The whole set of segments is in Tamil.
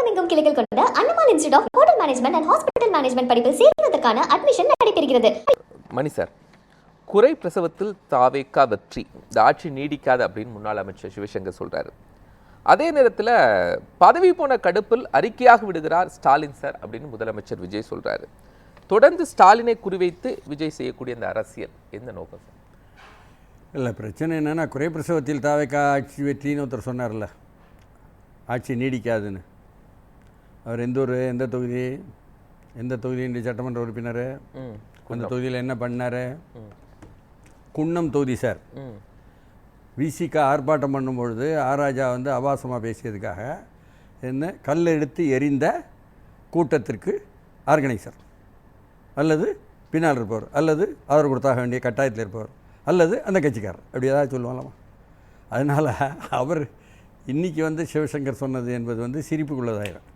தமிழகமெங்கும் கிளைகள் கொண்ட Annamal institute of hotel management and hospital management படிப்பில் சேர்வதற்கான அட்மிஷன் நடைபெறுகிறது. மணி சார், குறை பிரசவத்தில் தாவேக்கா வெற்றி, இந்த ஆட்சி நீடிக்காது அப்படின்னு முன்னாள் அமைச்சர் சிவசங்கர் சொல்றாரு. அதே நேரத்தில் பதவி போன கடுப்பில் அறிக்கையாக விடுகிறார் ஸ்டாலின் சார் அப்படின்னு முதலமைச்சர் விஜய் சொல்றாரு. தொடர்ந்து ஸ்டாலினை குறிவைத்து விஜய் செய்யக்கூடிய இந்த அரசியல் எந்த நோக்கம் சார்? இல்லை, பிரச்சனை என்னென்னா குறை பிரசவத்தில் தாவேக்கா ஆட்சி வெற்றின்னு ஒருத்தர் சொன்னார்ல, ஆட்சி நீடிக்காதுன்னு. அவர் எந்த தொகுதியின் சட்டமன்ற உறுப்பினர், அந்த தொகுதியில் என்ன பண்ணார்? குன்னம் தொகுதி சார். விசிகா ஆர்ப்பாட்டம் பண்ணும்பொழுது ஆராஜா வந்து அபாசமாக பேசியதுக்காக என்ன கல் எடுத்து எரிந்த கூட்டத்திற்கு ஆர்கனைசர், அல்லது பின்னால் இருப்பவர், அல்லது ஆதரவு கொடுத்தாக வேண்டிய கட்டாயத்தில் இருப்பவர், அல்லது அந்த கட்சிக்காரர், அப்படி ஏதாவது சொல்லுவாங்களாமா. அதனால் அவர் இன்றைக்கி வந்து சிவசங்கர் சொன்னது என்பது வந்து சிரிப்புக்குள்ளதாயிரும்.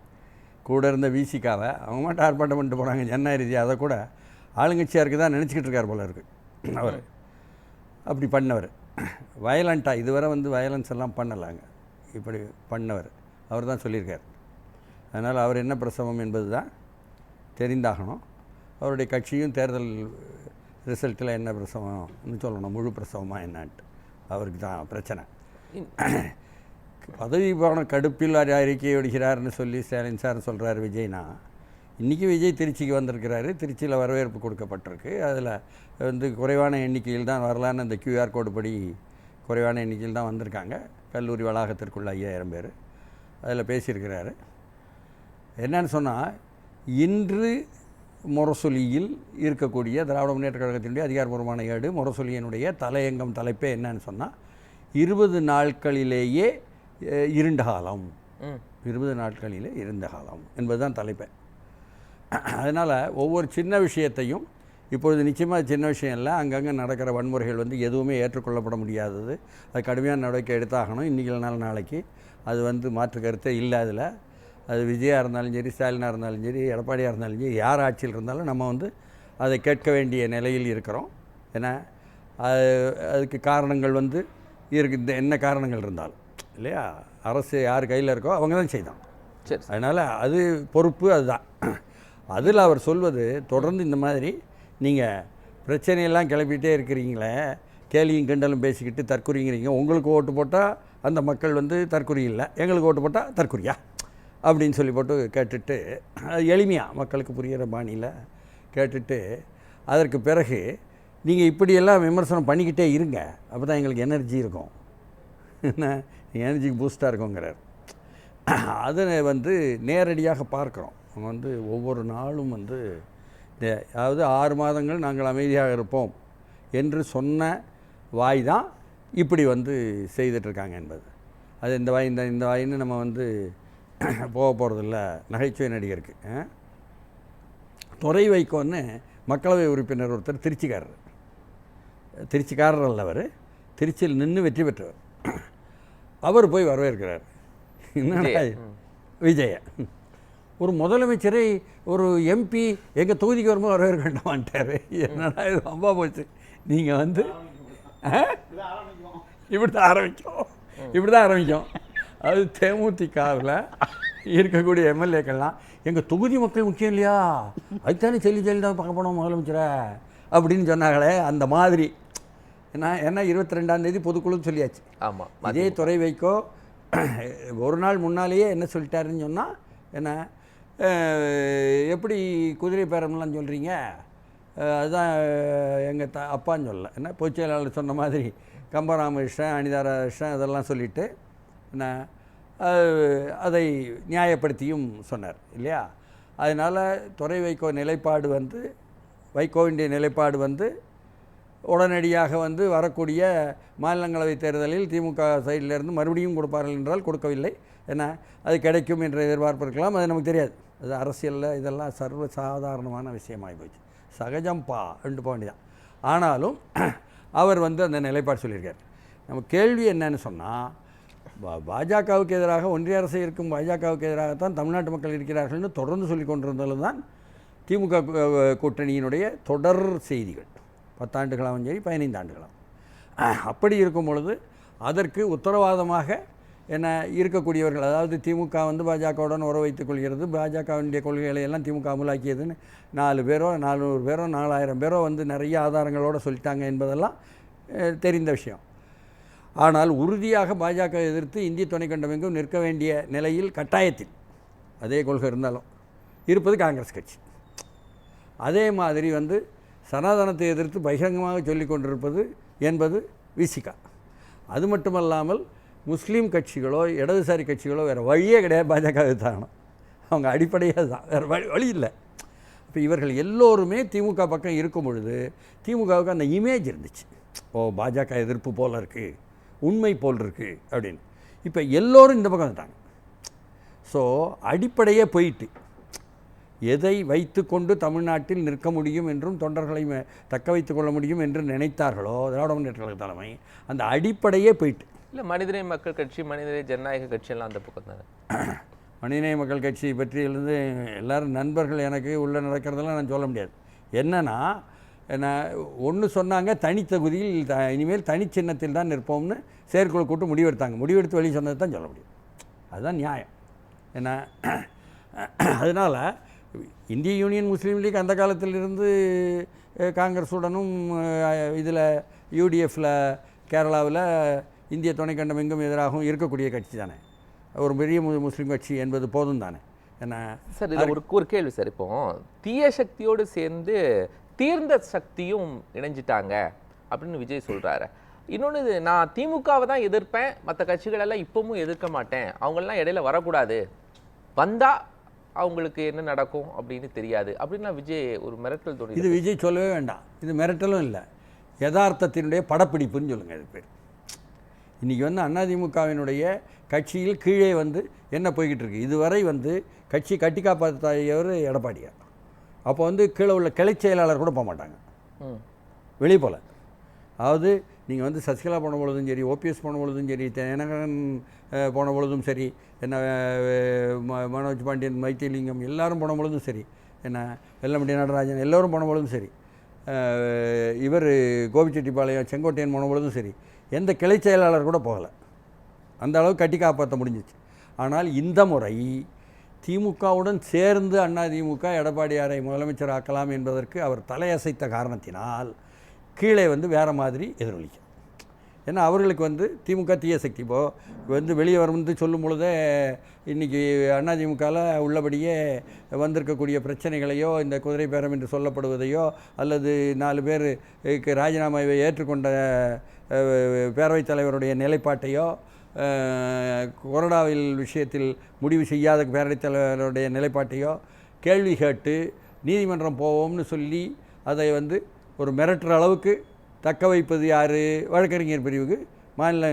கூட இருந்த விசிகாவை அவங்க மட்டும் ஆர்ப்பாட்டம் பண்ணிட்டு போகிறாங்க ஜனநாயக, அதை கூட ஆளுங்கட்சியாக இருக்குது தான் நினச்சிக்கிட்டு இருக்கார் போல இருக்குது. அவர் அப்படி பண்ணவர், வயலண்ட்டாக இதுவரை வந்து வயலன்ஸ் எல்லாம் பண்ணலாங்க, இப்படி பண்ணவர் அவர் தான் சொல்லியிருக்கார். அதனால் அவர் என்ன பிரசவம் என்பது தான் தெரிந்தாகணும். அவருடைய கட்சியும் தேர்தல் ரிசல்ட்டில் என்ன பிரசவம்னு சொல்லணும், முழு பிரசவமாக என்னான்ட்டு. அவருக்கு தான் பிரச்சனை. பதவி போன கடுப்பில் அறிக்கை விடுகிறார்னு சொல்லி ஸ்டாலின் சார் சொல்கிறார் விஜய்னா. இன்றைக்கி விஜய் திருச்சிக்கு வந்திருக்கிறாரு, திருச்சியில் வரவேற்பு கொடுக்கப்பட்டிருக்கு. அதில் வந்து குறைவான எண்ணிக்கையில் தான் வரலான்னு அந்த கியூஆர் கோடு படி குறைவான எண்ணிக்கையில் தான் வந்திருக்காங்க. கல்லூரி வளாகத்திற்குள்ள 5000 பேர் அதில் பேசியிருக்கிறாரு. என்னன்னு சொன்னால், இன்று முரசொலியில் இருக்கக்கூடிய திராவிட முன்னேற்ற கழகத்தினுடைய அதிகாரப்பூர்வமான ஏடு முரசொலியினுடைய தலையங்கம் தலைப்பே என்னன்னு சொன்னால், 20 நாட்களிலேயே இருண்ட காலம், 20 நாட்களிலே இருண்ட காலம் என்பதுதான் தலைப்பு. அதனால் ஒவ்வொரு சின்ன விஷயத்தையும், இப்பொழுது நிச்சயமாக சின்ன விஷயம் இல்லை, அங்கங்கே நடக்கிற வன்முறைகள் வந்து எதுவுமே ஏற்றுக்கொள்ளப்பட முடியாதது, அது கடுமையான நடவடிக்கை எடுத்தாகணும். இன்றைக்கி இல்லைனாலும் நாளைக்கு அது வந்து மாற்று கருத்தே இல்லை. அதில் அது விஜயாக இருந்தாலும் சரி, ஸ்டாலினாக இருந்தாலும் சரி, எடப்பாடியாக இருந்தாலும் சரி, யார் ஆட்சியில் இருந்தாலும் நம்ம வந்து அதை கேட்க வேண்டிய நிலையில் இருக்கிறோம். ஏன்னா அதுக்கு காரணங்கள் வந்து இருக்குது, என்ன காரணங்கள் இருந்தாலும் இல்லையா, அரசு யார் கையில் இருக்கோ அவங்க தான் செய்தான். சரி, அதனால் அது பொறுப்பு அதுதான். அதில் அவர் சொல்வது, தொடர்ந்து இந்த மாதிரி நீங்கள் பிரச்சனையெல்லாம் கிளப்பிகிட்டே இருக்கிறீங்களே, கேலியும் கிண்டலும் பேசிக்கிட்டு தற்கொலைங்கிறீங்க, உங்களுக்கு ஓட்டு போட்டால் அந்த மக்கள் வந்து தற்கொலை இல்லை, எங்களுக்கு ஓட்டு போட்டால் தற்கொலையா அப்படின்னு சொல்லி போட்டு கேட்டுட்டு, எளிமையாக மக்களுக்கு புரிகிற பாணியில் கேட்டுட்டு, அதற்கு பிறகு நீங்கள் இப்படியெல்லாம் விமர்சனம் பண்ணிக்கிட்டே இருங்க, அப்போ தான் எங்களுக்கு எனர்ஜி இருக்கும், என்ன எனர்ஜிக்கு பூஸ்டாக இருக்குங்கிறார். அதை வந்து நேரடியாக பார்க்குறோம். அவங்க வந்து ஒவ்வொரு நாளும் வந்து அதாவது 6 மாதங்கள் நாங்கள் அமைதியாக இருப்போம் என்று சொன்ன வாய் தான் இப்படி வந்து செய்துட்ருக்காங்க என்பது. அது இந்த வாய் இந்த வாயின்னு நம்ம வந்து போக போகிறதில்ல. நகைச்சுவை நடிகருக்கு துறை வைக்கோன்னு மக்களவை உறுப்பினர் ஒருத்தர் திருச்சிக்காரர் அல்ல, அவர் திருச்சியில் நின்று வெற்றி பெற்றவர். அவர் போய் வரவேற்கிறார். என்னடா விஜய, ஒரு முதலமைச்சரை ஒரு எம்பி எங்கள் தொகுதிக்கு வரும்போது வரவேற்க வேண்டாமான்ட்டார். என்னடா இது அம்பா போச்சு. நீங்கள் வந்து இப்படி தான் ஆரம்பிக்கும். அது தேமுதிகவில் இருக்கக்கூடிய எம்எல்ஏக்கள்லாம், எங்கள் தொகுதி மக்கள் முக்கியம் இல்லையா, அதுதானே ஜெயலலிதா பார்க்க போனோம் முதலமைச்சரை அப்படின்னு சொன்னாங்களே, அந்த மாதிரி. ஏன்னா 22ஆம் தேதி பொதுக்குழுன்னு சொல்லியாச்சு. ஆமாம், அதே துறை வைக்கோ ஒரு நாள் முன்னாலேயே என்ன சொல்லிட்டாருன்னு சொன்னால், என்ன எப்படி குதிரை பேரம்லாம் சொல்கிறீங்க, அதுதான் எங்கள் அப்பான்னு சொல்லலை, என்ன பொதுச்செயலாளர் சொன்ன மாதிரி கம்பராமகிருஷ்ணன், அனிதாராகிருஷ்ணன் அதெல்லாம் சொல்லிவிட்டு என்ன அதை நியாயப்படுத்தியும் சொன்னார் இல்லையா. அதனால் துறை வைக்கோ நிலைப்பாடு வந்து, வைகோவினுடைய நிலைப்பாடு வந்து உடனடியாக வந்து வரக்கூடிய மாநிலங்களவை தேர்தலில் திமுக சைடிலேருந்து மறுபடியும் கொடுப்பார்கள் என்றால் கொடுக்கவில்லை, ஏன்னா அது கிடைக்கும் என்ற எதிர்பார்ப்பு இருக்கலாம், அது நமக்கு தெரியாது. அது அரசியலில் இதெல்லாம் சர்வ சாதாரணமான விஷயமாகி போச்சு, சகஜம்பா ரெண்டு போக வேண்டியதான். ஆனாலும் அவர் வந்து அந்த நிலைப்பாடு சொல்லியிருக்கார். நம்ம கேள்வி என்னன்னு சொன்னால், பாஜகவுக்கு எதிராக ஒன்றிய அரசு இருக்கும் பாஜகவுக்கு எதிராகத்தான் தமிழ்நாட்டு மக்கள் இருக்கிறார்கள்னு தொடர்ந்து சொல்லி கொண்டிருந்தது தான் திமுக கூட்டணியினுடைய தொடர் செய்திகள். 10 ஆண்டுகளாகவும் சரி, 15 ஆண்டுகளாகும். அப்படி இருக்கும் பொழுது அதற்கு உத்தரவாதமாக என்ன இருக்கக்கூடியவர்கள், அதாவது திமுக வந்து பாஜகவுடன் உறவு வைத்துக் கொள்கிறது, பாஜகவினுடைய கொள்கைகளை எல்லாம் திமுக அமலாக்கியதுன்னு 4 பேரோ 400 பேரோ 4000 பேரோ வந்து நிறைய ஆதாரங்களோடு சொல்லிட்டாங்க என்பதெல்லாம் தெரிந்த விஷயம். ஆனால் உறுதியாக பாஜக எதிர்த்து இந்திய துணைக்கண்டமெங்கும் நிற்க வேண்டிய நிலையில் கட்டாயத்தில் அதே கொள்கை இருந்தாலும் இருப்பது காங்கிரஸ் கட்சி. அதே மாதிரி வந்து சனாதனத்தை எதிர்த்து பகிரங்கமாக சொல்லிக் கொண்டிருப்பது என்பது விசிகா. அது மட்டுமல்லாமல் முஸ்லீம் கட்சிகளோ இடதுசாரி கட்சிகளோ வேறு வழியே கிடையாது, பாஜக எதிர்த்தாகணும். அவங்க அடிப்படையாக தான், வேறு வழி இல்லை. இப்போ இவர்கள் எல்லோருமே திமுக பக்கம் இருக்கும் பொழுது திமுகவுக்கு அந்த இமேஜ் இருந்துச்சு, ஓ பாஜக எதிர்ப்பு போல் இருக்குது, உண்மை போல் இருக்குது அப்படின்னு. இப்போ எல்லோரும் இந்த பக்கம் வந்துட்டாங்க. ஸோ அடிப்படையே போயிட்டு எதை வைத்து கொண்டு தமிழ்நாட்டில் நிற்க முடியும் என்றும் தொண்டர்களை தக்க வைத்து கொள்ள முடியும் என்று நினைத்தார்களோ திராவிட முன்னேற்ற கழக தலைமை, அந்த அடிப்படையே போயிட்டு. இல்லை, மனிதநேய மக்கள் கட்சி, மனிதநேய ஜனநாயக கட்சியெல்லாம் அந்த பக்கம் தானே. மனிதநேய மக்கள் கட்சி பற்றியிலிருந்து எல்லோரும் நண்பர்கள், எனக்கு உள்ளே நடக்கிறதெல்லாம் நான் சொல்ல முடியாது. என்னென்னா நான் ஒன்று சொன்னாங்க, தனித்தொகுதியில் இனிமேல் தனிச்சின்னத்தில் தான் நிற்போம்னு செயற்குழு கூட்டு முடிவெடுத்தாங்க. முடிவெடுத்து வெளியே சொன்னது தான் சொல்ல முடியும். அதுதான் நியாயம். ஏன்னா அதனால் இந்திய யூனியன் முஸ்லீம் லீக் அந்த காலத்திலிருந்து காங்கிரஸுடனும் இதில் யூடிஎஃப்பில் கேரளாவில் இந்திய துணைக்கண்டம் எங்கும் எதிராகவும் இருக்கக்கூடிய கட்சி தானே, ஒரு பெரிய முஸ்லீம் கட்சி என்பது போதும் தானே. ஏன்னா சார் இது ஒரு கேள்வி சார், இப்போ தீய சக்தியோடு சேர்ந்து தீர்ந்த சக்தியும் இணைஞ்சிட்டாங்க அப்படின்னு விஜய் சொல்கிறாரு. இன்னொன்று, நான் திமுகவை தான் எதிர்ப்பேன், மற்ற கட்சிகளெல்லாம் இப்பவும் எதிர்க்க மாட்டேன், அவங்களெலாம் இடையில வரக்கூடாது, வந்தால் அவங்களுக்கு என்ன நடக்கும் அப்படின்னு தெரியாது அப்படின்னா விஜய் ஒரு மிரட்டல் தோணி. இது விஜய் சொல்லவே வேண்டாம், இது மிரட்டலும் இல்லை, யதார்த்தத்தினுடைய படப்பிடிப்புன்னு சொல்லுங்கள் இது பேர். இன்றைக்கி வந்து அதிமுகவினுடைய கட்சியில் கீழே வந்து என்ன போய்கிட்டு இருக்கு, இதுவரை வந்து கட்சி கட்டி காப்பாற்றியவர் எடப்பாடியார். அப்போ வந்து கீழே உள்ள கிளை செயலாளர் கூட போக மாட்டாங்க வெளியே போல். அதாவது நீங்கள் வந்து சசிகலா போன பொழுதும் சரி, ஓபிஎஸ் போன பொழுதும் சரி, தினகரன் போன பொழுதும் சரி, என்ன மனோஜ் பாண்டியன், மைத்திலிங்கம் எல்லாரும் போன பொழுதும் சரி, என்ன வெல்லமண்டி நடராஜன் எல்லோரும் போன பொழுதும் சரி, இவர் கோபிச்செட்டிப்பாளையம் செங்கோட்டையன் போன பொழுதும் சரி, எந்த கிளை செயலாளர் கூட போகலை. அந்த அளவுக்கு கட்டி காப்பாற்ற முடிஞ்சிச்சு. ஆனால் இந்த முறை திமுகவுடன் சேர்ந்து அதிமுக எடப்பாடியாரை முதலமைச்சர் ஆக்கலாம் என்பதற்கு அவர் தலையசைத்த காரணத்தினால் கீழே வந்து வேறு மாதிரி எதிரொலிக்கும். ஏன்னா அவர்களுக்கு வந்து திமுக தீய சக்தி. இப்போது வந்து வெளியே வந்து சொல்லும் பொழுதே இன்றைக்கி அதிமுகவில் உள்ளபடியே வந்திருக்கக்கூடிய பிரச்சனைகளையோ, இந்த குதிரை பேரம் என்று சொல்லப்படுவதையோ, அல்லது 4 பேருக்கு ராஜினாமாவை ஏற்றுக்கொண்ட பேரவைத் தலைவருடைய நிலைப்பாட்டையோ, கொரோனாவில் விஷயத்தில் முடிவு செய்யாத பேரவைத் தலைவருடைய நிலைப்பாட்டையோ கேள்வி கேட்டு நீதிமன்றம் போவோம்னு சொல்லி அதை வந்து ஒரு மிரட்டுற அளவுக்கு தக்க வைப்பது யார்? வழக்கறிஞர் பிரிவுக்கு மாநில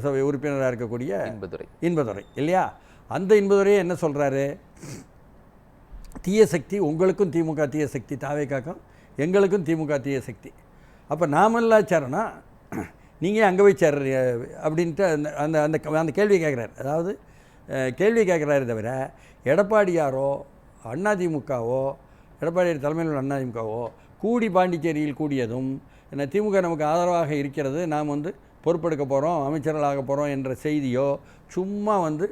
சபை உறுப்பினராக இருக்கக்கூடிய இன்பதுரை இல்லையா? அந்த இன்பதுரையை என்ன சொல்கிறாரு, தீய சக்தி உங்களுக்கும் திமுக தீய சக்தி, தாவேக்காக்கும் எங்களுக்கும் திமுக தீய சக்தி, அப்போ நாமெல்லாம் சேரனா நீங்கள் அங்கே போய் சேர்ற அப்படின்ட்டு அந்த அந்த அந்த கேள்வி கேட்குறாரு. அதாவது கேள்வி கேட்குறாரு தவிர எடப்பாடியாரோ அதிமுகவோ எடப்பாடியார் தலைமையில் உள்ள அதிமுகவோ கூடி பாண்டிச்சேரியில் கூடியதும் என்ன திமுக நமக்கு ஆதரவாக இருக்கிறது, நாம் வந்து பொறுப்பெடுக்க போகிறோம், அமைச்சர்களாக போகிறோம் என்ற செய்தியோ சும்மா வந்து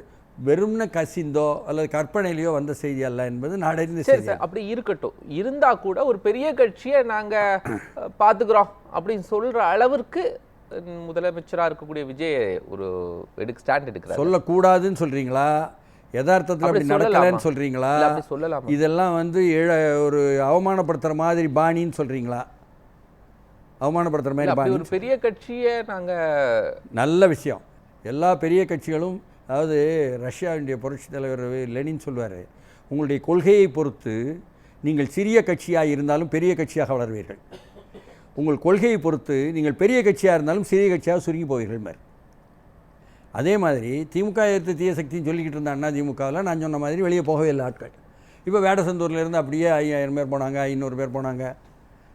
வெறும்ன கசிந்தோ அல்லது கற்பனையிலையோ வந்த செய்தி அல்ல என்பது நாடறிந்த செய்தி. அப்படி இருக்கட்டும், இருந்தால் கூட ஒரு பெரிய கட்சியை நாங்கள் பார்த்துக்கிறோம் அப்படின்னு சொல்கிற அளவிற்கு முதலமைச்சராக இருக்கக்கூடிய விஜய் ஒரு ஸ்டாண்ட் எடுக்கிறார். சொல்லக்கூடாதுன்னு சொல்கிறீங்களா? யதார்த்தத்தில் அப்படி நடக்கலைன்னு சொல்கிறீங்களா? சொல்லலாம். இதெல்லாம் வந்து ஒரு அவமானப்படுத்துகிற மாதிரி பாணின்னு சொல்கிறீங்களா? அவமானப்படுத்துகிற மாதிரி பாணி. ஒரு பெரிய கட்சியை நாங்கள் நல்ல விஷயம். எல்லா பெரிய கட்சிகளும், அதாவது ரஷ்யாவுடைய புரட்சி தலைவர் லெனின் சொல்வார், உங்களுடைய கொள்கையை பொறுத்து நீங்கள் சிறிய கட்சியாக இருந்தாலும் பெரிய கட்சியாக வளர்வீர்கள், உங்கள் கொள்கையை பொறுத்து நீங்கள் பெரிய கட்சியாக இருந்தாலும் சிறிய கட்சியாக சுருங்கி போவீர்கள் மாதிரி. அதே மாதிரி திமுக எதிர்த்து தீய சக்தின்னு சொல்லிக்கிட்டு இருந்த அதிமுகவில் நான் சொன்ன மாதிரி வெளியே போகவே இல்லை ஆட்கள். இப்போ வேடசந்தூர்லேருந்து அப்படியே 5000 பேர் போனாங்க, 500 பேர் போனாங்க,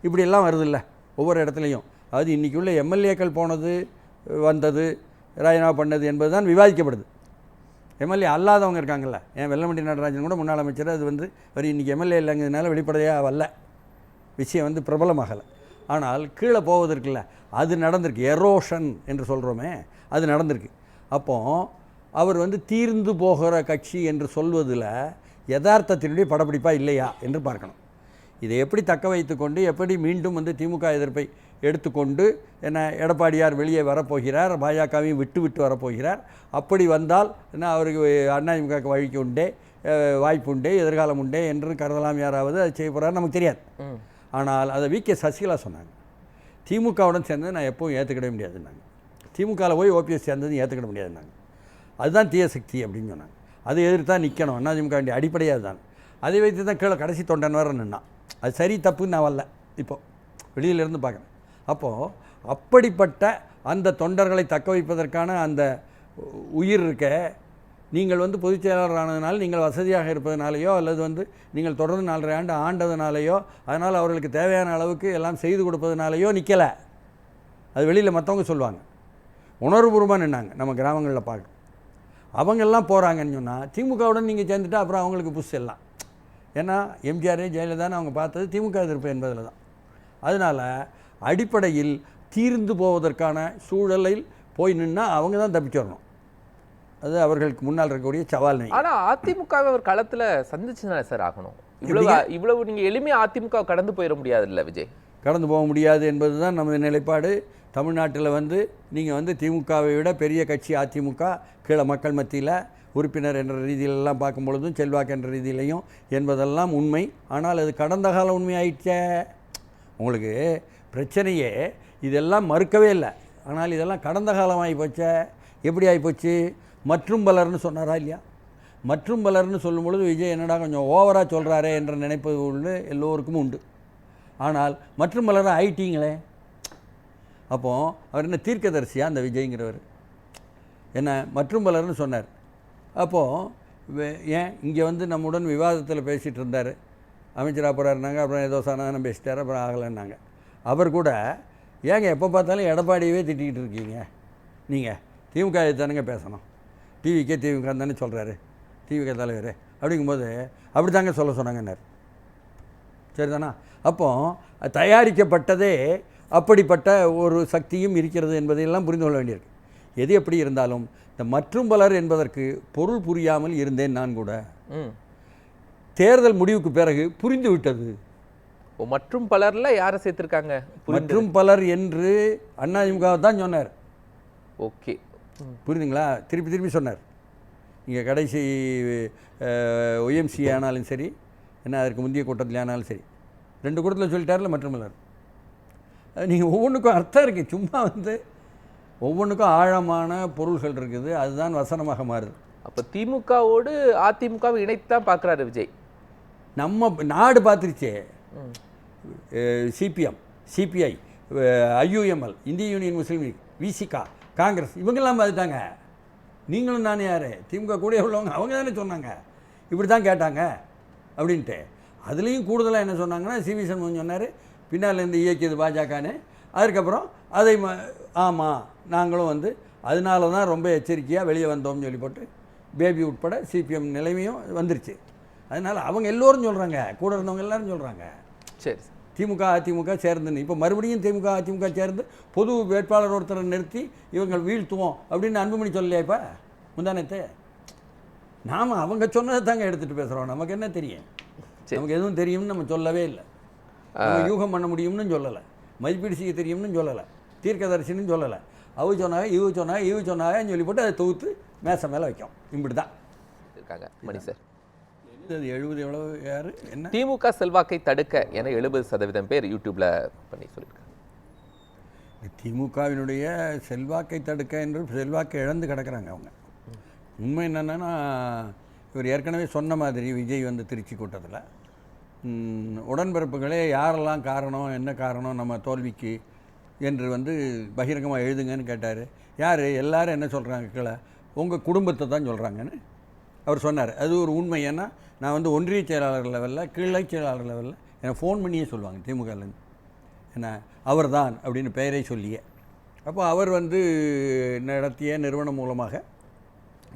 இப்படியெல்லாம் வருதில்ல ஒவ்வொரு இடத்துலையும். அதாவது இன்றைக்கி உள்ள எம்எல்ஏக்கள் போனது வந்தது ராஜினாமா பண்ணது என்பது தான் விவாதிக்கப்படுது. எம்எல்ஏ அல்லாதவங்க இருக்காங்கல்ல, ஏன் வெல்லமண்டி நடராஜன் கூட முன்னாள் அமைச்சர், அது வந்து இன்றைக்கி எம்எல்ஏ இல்லைங்கிறதுனால வெளிப்படையாக வரல, விஷயம் வந்து பிரபலமாகலை. ஆனால் கீழே போவதற்குல்ல அது நடந்திருக்கு. எரோஷன் என்று சொல்கிறோமே, அது நடந்திருக்கு. அப்போது அவர் வந்து தீர்ந்து போகிற கட்சி என்று சொல்வதில் யதார்த்தத்தினுடைய படப்பிடிப்பாக இல்லையா என்று பார்க்கணும். இதை எப்படி தக்க வைத்து கொண்டு எப்படி மீண்டும் வந்து திமுக எதிர்ப்பை எடுத்துக்கொண்டு என்ன எடப்பாடியார் வெளியே வரப்போகிறார், பாஜகவையும் விட்டு விட்டு வரப்போகிறார். அப்படி வந்தால் என்ன அவருக்கு அதிமுக வழிக்கு உண்டே, வாய்ப்பு உண்டே, எதிர்காலம் உண்டே என்று கருதலாம். யாராவது அது செய்ய போகிறாரு நமக்கு தெரியாது. ஆனால் அதை வி.கே. சசிகலா சொன்னாங்க, திமுகவுடன் சேர்ந்தது நான் எப்பவும் ஏற்றுக்கிட முடியாதுன்னாங்க. திமுகவில் போய் ஓபிஎஸ் சேர்ந்தது ஏற்றுக்கிட முடியாதுன்னாங்க. அதுதான் தீய சக்தி அப்படின்னு சொன்னாங்க. அதை எதிர்த்து தான் நிற்கணும். அதிமுக வேண்டிய அடிப்படையாக தான். அதை வைத்து தான் கீழே கடைசி தொண்டன் வர நின்னான். அது சரி தப்புன்னு நான் வரல, இப்போது வெளியிலேருந்து பார்க்குறேன். அப்போது அப்படிப்பட்ட அந்த தொண்டர்களை தக்க வைப்பதற்கான அந்த உயிர் இருக்க, நீங்கள் வந்து பொதுச் செயலாளர் ஆனதுனால நீங்கள் வசதியாக இருப்பதனாலேயோ அல்லது வந்து நீங்கள் தொடர்ந்து 4.5 ஆண்டு ஆண்டதுனாலேயோ அதனால் அவர்களுக்கு தேவையான அளவுக்கு எல்லாம் செய்து கொடுப்பதுனாலேயோ நிற்கலை. அது வெளியில் மற்றவங்க சொல்லுவாங்க. உணர்வுபூர்வமாக நின்னாங்க. நம்ம கிராமங்களில் பார்க்குறோம். அவங்கெல்லாம் போகிறாங்கன்னு சொன்னால் திமுகவுடன் நீங்கள் சேர்ந்துட்டா அப்புறம் அவங்களுக்கு புஷ் எல்லாம். ஏன்னா எம்ஜிஆர் ஜெயலலிதான்னு அவங்க பார்த்தது திமுக எதிர்ப்பு என்பதில் தான். அதனால் அடிப்படையில் தீர்ந்து போவதற்கான சூழலில் போய் நின்னால் அவங்க தான் தப்பிச்சு வரணும். அது அவர்களுக்கு முன்னால் இருக்கக்கூடிய சவால். ஆனால் அதிமுகவை ஒரு களத்தில் சந்திச்சுதானே சார் ஆகணும். இவ்வளவு நீங்கள் எளிமையாக அதிமுக கடந்து போயிட முடியாது இல்லை விஜய்? கடந்து போக முடியாது என்பது தான் நமது நிலைப்பாடு. தமிழ்நாட்டில் வந்து நீங்கள் வந்து திமுகவை விட பெரிய கட்சி அதிமுக, கீழே மக்கள் மத்தியில் உறுப்பினர் என்ற ரீதியிலெல்லாம் பார்க்கும் பொழுதும் செல்வாக்கு என்ற ரீதியிலையும் என்பதெல்லாம் உண்மை. ஆனால் அது கடந்த கால உண்மையாயிடுச்சே. உங்களுக்கு பிரச்சனையே இதெல்லாம் மறுக்கவே இல்லை. ஆனால் இதெல்லாம் கடந்த காலம் ஆகிப்போச்சே. எப்படி ஆகிப்போச்சு? மற்றும் பலர்னு சொன்னாரா இல்லையா? மற்றும் பலர்னு சொல்லும் பொழுது விஜய் என்னடா கொஞ்சம் ஓவராக சொல்கிறாரே என்ற நினைப்பது உண்டு, எல்லோருக்கும் உண்டு. ஆனால் மற்றும் பலராக ஆயிட்டீங்களே. அப்போது அவர் என்ன தீர்க்கதரிசியா அந்த விஜய்ங்கிறவர்? என்ன மற்றும் பலர்னு சொன்னார். அப்போது ஏன் இங்கே வந்து நம்முடன் விவாதத்தில் பேசிகிட்டு இருந்தார், அமைச்சராக போகிறாருனாங்க, அப்புறம் ஏதோ சனாதனம் பேசிட்டார், அப்புறம் ஆகலைன்னாங்க. அவர் கூட ஏங்க எப்போ பார்த்தாலும் எடப்பாடியவே திட்டிக்கிட்டு இருக்கீங்க, நீங்கள் திமுக தானுங்க பேசணும், டிவிக்கே திமுக தானே சொல்கிறாரு திமுக தலைவர் அப்படிங்கும்போது அப்படி தாங்க சொல்ல சொன்னாங்கன்னார். சரிதானா? அப்போது தயாரிக்கப்பட்டதே அப்படிப்பட்ட ஒரு சக்தியும் இருக்கிறது என்பதையெல்லாம் புரிந்து கொள்ள வேண்டியிருக்கு. எது எப்படி இருந்தாலும் இந்த மற்றும் பலர் என்பதற்கு பொருள் புரியாமல் இருந்தேன் நான் கூட. தேர்தல் முடிவுக்கு பிறகு புரிந்து விட்டது. மற்றும் பலரில் யாரை சேர்த்துருக்காங்க? மற்றும் பலர் என்று அதிமுகவை தான் சொன்னார். ஓகே, புரியுதுங்களா? திருப்பி திருப்பி சொன்னார். இங்கே கடைசி ஒய்எம்சி ஆனாலும் சரி, என்ன அதற்கு முந்தைய கூட்டத்தில் ஆனாலும் சரி, 2 கூட்டத்தில் சொல்லிட்டார்ல மற்றும் பலர். நீங்கள் ஒவ்வொன்றுக்கும் அர்த்தம் இருக்குது. சும்மா வந்து ஒவ்வொன்றுக்கும் ஆழமான பொருள்கள் இருக்குது. அதுதான் வசனமாக மாறுது. அப்போ திமுகவோடு அதிமுகவை இணைத்தான் பார்க்குறாரு விஜய். நம்ம நாடு பார்த்துருச்சே. சிபிஎம், சிபிஐ, ஐயூஎம்எல், இந்திய யூனியன் முஸ்லீம் லீக், விசிகா, காங்கிரஸ், இவங்கெல்லாம் பார்த்துட்டாங்க. நீங்களும் நானே யார்? திமுக கூட உள்ளவங்க அவங்க தானே சொன்னாங்க இப்படி தான் கேட்டாங்க அப்படின்ட்டு. அதுலேயும் கூடுதலாக என்ன சொன்னாங்கன்னா, சிவி சண்முகம் சொன்னார் பின்னால் இருந்து இயக்கியது பாஜகன்னு. அதுக்கப்புறம் அதை ஆமாம் நாங்களும் வந்து அதனால தான் ரொம்ப எச்சரிக்கையாக வெளியே வந்தோம்னு சொல்லி போட்டு பேபி உட்பட சிபிஎம் நிலைமையும் வந்துருச்சு. அதனால் அவங்க எல்லோரும் சொல்கிறாங்க, கூட இருந்தவங்க எல்லோரும் சொல்கிறாங்க. சரி, திமுக அதிமுக சேர்ந்துன்னு. இப்போ மறுபடியும் திமுக அதிமுக சேர்ந்து பொது வேட்பாளர் ஒருத்தரை நிறுத்தி இவங்க வீழ்த்துவோம் அப்படின்னு அன்புமணி சொல்லலையா? இப்போ முந்தானத்தை நாம் அவங்க சொன்னதை தாங்க எடுத்துகிட்டு பேசுகிறோம். நமக்கு என்ன தெரியும்? நமக்கு எதுவும் தெரியும்னு நம்ம சொல்லவே இல்லை. யூகம் பண்ண முடியும்னு சொல்லலை, மதிப்பீடு செய்ய தெரியும்னு சொல்லலை, தீர்க்கதரிசின்னு சொல்லலை. அவ சொன்னாங்க, இவ சொன்னாங்கன்னு சொல்லி போட்டு அதை தொகுத்து மேசை மேலே வைக்கும். இப்படி தான் இருக்காங்க மணி சார். 70 எவ்வளோ யார் என்ன திமுக செல்வாக்கை தடுக்க என 70% பேர் யூடியூப்ல பண்ணி சொல்லியிருக்காங்க. திமுகவினுடைய செல்வாக்கை தடுக்க என்று செல்வாக்கை இழந்து கிடக்கிறாங்க அவங்க. உண்மை என்னென்னா, இவர் ஏற்கனவே சொன்ன மாதிரி விஜய் வந்து திருச்சி கூட்டத்தில் உடன்பிறப்புகளே யாரெல்லாம் காரணம், என்ன காரணம் நம்ம தோல்விக்கு என்று வந்து பகிரங்கமாக எழுதுங்கன்னு கேட்டார். யார் எல்லாரும் என்ன சொல்கிறாங்க? கீழே உங்கள் குடும்பத்தை தான் சொல்கிறாங்கன்னு அவர் சொன்னார். அது ஒரு உண்மை. ஏன்னா நான் வந்து ஒன்றிய செயலாளர் லெவலில், கிளை செயலாளர் லெவலில் எனக்கு ஃபோன் பண்ணியே சொல்லுவாங்க திமுகலேருந்து, என்ன அவர் தான் அப்படின்னு பெயரை சொல்லியே. அப்போ அவர் வந்து நடத்திய நிறுவனம் மூலமாக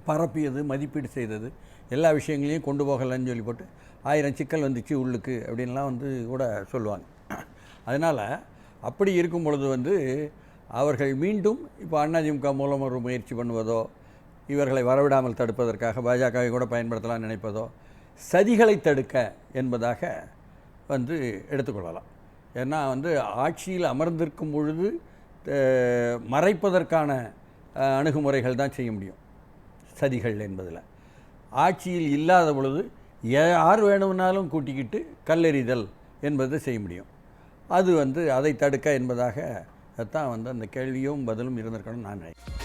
பரப்பியது, மதிப்பீடு செய்தது, எல்லா விஷயங்களையும் கொண்டு போகலன்னு சொல்லி போட்டு 1000 சிக்கல் வந்துச்சு உள்ளுக்கு அப்படின்லாம் வந்து கூட சொல்லுவாங்க. அதனால் அப்படி இருக்கும் பொழுது வந்து அவர்கள் மீண்டும் இப்போ அதிமுக மூலம் ஒரு முயற்சி பண்ணுவதோ, இவர்களை வரவிடாமல் தடுப்பதற்காக பாஜகவை கூட பயன்படுத்தலாம் நினைப்பதோ சதிகளை தடுக்க என்பதாக வந்து எடுத்துக்கொள்ளலாம். ஏன்னா வந்து ஆட்சியில் அமர்ந்திருக்கும் பொழுது மறைப்பதற்கான அணுகுமுறைகள் தான் செய்ய முடியும் சதிகள் என்பதில். ஆட்சியில் இல்லாத பொழுது யார் வேணும்னாலும் கூட்டிக்கிட்டு கல்லெறிதல் என்பது செய்ய முடியும். அது வந்து அதை தடுக்க என்பதாக தான் வந்து அந்த கேள்வியும் பதிலும் இருந்திருக்கணும்னு நான் நினைக்கிறேன்.